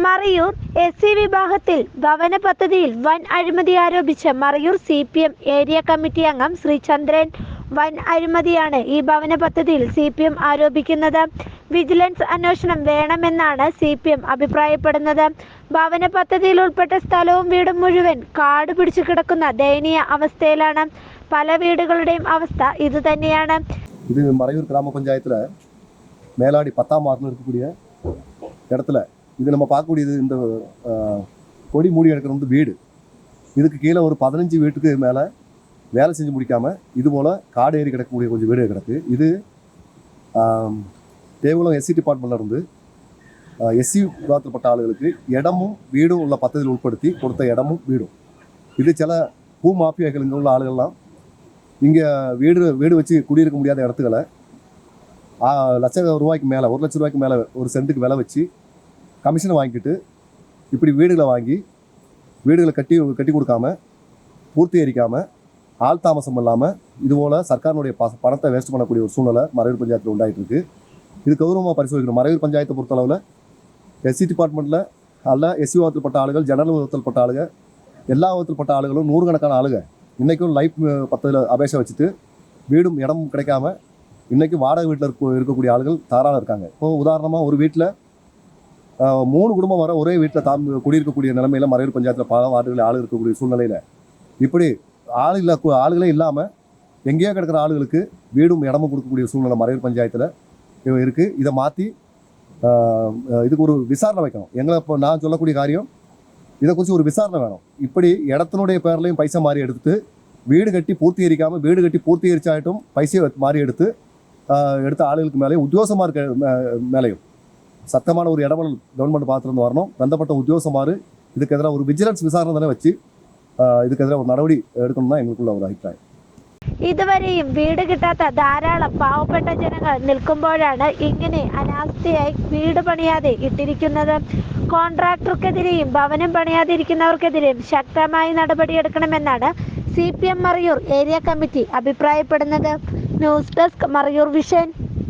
Marayur SC വിഭാഗത്തിൽ ഭവന പദ്ധതിയിൽ വൻ അഴിമതി ആരോപിച്ച് മറയൂർ CPM ഏരിയ കമ്മിറ്റി അംഗം ശ്രീചന്ദ്രൻ. വൻ അഴിമതിയാണ് ഈ ഭവന പദ്ധതിയിൽ CPM ആരോപിക്കുന്നത്. വിജിലൻസ് അന്വേഷണം വേണമെന്നാണ് CPM അഭിപ്രായപ്പെടുന്നത്. ഭവന പദ്ധതിയിൽ ഉൾപ്പെട്ട സ്ഥലവും വീടും മുഴുവൻ കാട് പിടിച്ചു കിടക്കുന്ന ദയനീയ അവസ്ഥയിലാണ്. പല വീടുകളുടെയും അവസ്ഥ ഇതുതന്നെയാണ്. இது மறையூர் கிராம பஞ்சாயத்தில் மேலாடி 10ஆம் வார்டில் இருக்கக்கூடிய இடத்துல இது நம்ம பார்க்கக்கூடியது இந்த கொடி மூடி எடுக்கிறது வீடு. இதுக்கு கீழே ஒரு 15 வீட்டுக்கு மேலே வேலை செஞ்சு முடிக்காமல் இது போல் காடு ஏறி கிடக்கக்கூடிய கொஞ்சம் வீடு கிடக்கு. இது தேவகுளம் SC டிபார்ட்மெண்ட்டில் இருந்து SC விഭാഗത്തിൽപ്പെട്ട ஆளுகளுக்கு இடமும் வீடும் உள்ள பദ്ധதியில் உட்படுத்தி கொடுத்த இடமும் வீடும். இது சில பூ மாஃபியாக்கள் இங்கே உள்ள ஆளுகள்லாம் இங்கே வீடு வச்சு குடியிருக்க முடியாத இடத்துக்களை ₹1,00,000 மேலே 1 லட்ச ரூபாய்க்கு மேலே ஒரு சென்ட்டுக்கு விலை வச்சு கமிஷனை வாங்கிட்டு இப்படி வீடுகளை வாங்கி வீடுகளை கட்டி கொடுக்காம பூர்த்தீகரிக்காமல் ஆள் தாமசம் இல்லாமல் இதுபோல் சர்க்காரினுடைய பணத்தை வேஸ்ட் பண்ணக்கூடிய ஒரு சூழ்நிலை மறையூர் பஞ்சாயத்தில் உண்டாகிட்டு இருக்கு. இது கௌரவமாக பரிசோதிக்கணும். மறையூர் பஞ்சாயத்தை பொறுத்தளவில் SC டிபார்ட்மெண்ட்டில் அல்ல SC விഭാഗത്തിൽപ്പെട്ട ஆளுகள் ஜெனரல் விഭാഗത്തിൽപ്പെട്ട ஆளுகள் எல்லா விഭാഗത്തിൽപ്പെട്ട ஆளுகளும் நூறுக்கணக்கான ஆளுகள் இன்றைக்கும் லைஃப் பத்தில் அபேஷை வச்சுட்டு வீடும் இடமும் கிடைக்காம இன்றைக்கி வாடகை வீட்டில் இருக்கக்கூடிய ஆளுகள் தாராளம் இருக்காங்க. இப்போது உதாரணமாக ஒரு வீட்டில் 3 குடும்பம் வர ஒரே வீட்டில் குடியிருக்கக்கூடிய நிலைமையில் மறையூர் பஞ்சாயத்தில் பல வார்டுகளில் ஆள் இருக்கக்கூடிய சூழ்நிலையில் இப்படி ஆளுகளே இல்லாமல் எங்கேயோ கிடக்கிற ஆளுகளுக்கு வீடும் இடமும் கொடுக்கக்கூடிய சூழ்நிலை மறையூர் பஞ்சாயத்தில் இருக்குது. இதை மாற்றி இதுக்கு ஒரு விசாரணை வைக்கணும். இப்போ நான் சொல்லக்கூடிய காரியம் இதை குறித்து ஒரு விசாரணை வேணும். இப்படி இடத்தினுடைய பேர்லையும் பைசா மாறி எடுத்துட்டு வீடு கட்டி பூர்த்தீகரிச்சாയിട്ടും பைசையை மாறி எடுத்த ஆளுகளுக்கு மேலேயும் உத்தியோகமாக இருக்க மேலேயும் சத்தமான ஒரு இடமல் கவர்மெண்ட் பார்த்துருந்து வரணும். பந்தப்பட்ட உத்தியோகமாறு இதுக்கு எதிராக ஒரு விஜிலன்ஸ் விசாரணை தானே வச்சு இதுக்கு எதிராக ஒரு നടപടി എടുക്കണം தான் എങ്ങൾക്കുള്ള ഒരു അഭിപ്രായം. ഇതുവരെയും വീട് കിട്ടാത്ത ധാരാളം പാവപ്പെട്ട ജനങ്ങൾ നിൽക്കുമ്പോഴാണ് ഇങ്ങനെ അനാസ്ഥയായി വീട് പണിയാതെ ഇട്ടിരിക്കുന്നത്. കോൺട്രാക്ടർക്കെതിരെയും ഭവനം പണിയാതിരിക്കുന്നവർക്കെതിരെയും ശക്തമായി നടപടിയെടുക്കണമെന്നാണ് CPM മറയൂർ ഏരിയ കമ്മിറ്റി അഭിപ്രായപ്പെടുന്നത്. News desk Marayoor vision.